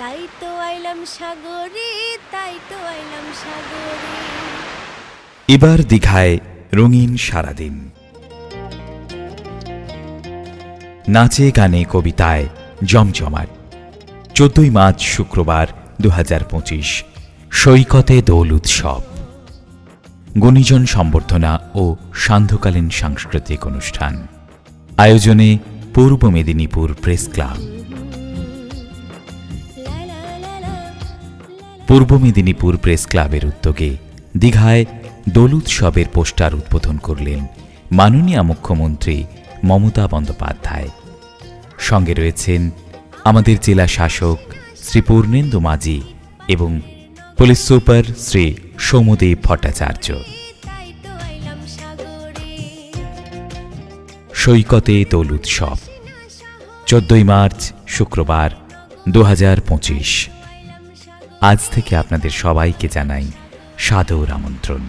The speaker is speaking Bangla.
তাই তো আইলাম সাগরে, তাই তো আইলাম সাগরে। এবার দীঘায় রঙিন সারাদিন, নাচে গানে কবিতায় জমজমাট। 14ই মার্চ শুক্রবার 2025 সৈকতে দোল উৎসব, গুণীজন সম্বর্ধনা ও সান্ধ্যকালীন সাংস্কৃতিক অনুষ্ঠান। আয়োজনে পূর্ব মেদিনীপুর প্রেস ক্লাব। পূর্ব মেদিনীপুর প্রেস ক্লাবের উদ্যোগে দীঘায় দোল উৎসবের পোস্টার উদ্বোধন করলেন মাননীয় মুখ্যমন্ত্রী মমতা বন্দ্যোপাধ্যায়। সঙ্গে রয়েছেন আমাদের জেলা শাসক শ্রী পূর্ণেন্দু মাঝি এবং পুলিশ সুপার শ্রী সৌম্যদেব ভট্টাচার্য। সৈকতে দোল উৎসব 14ই মার্চ শুক্রবার 2025। আজ থেকে আপনাদের সবাইকে জানাই সাদর আমন্ত্রণ।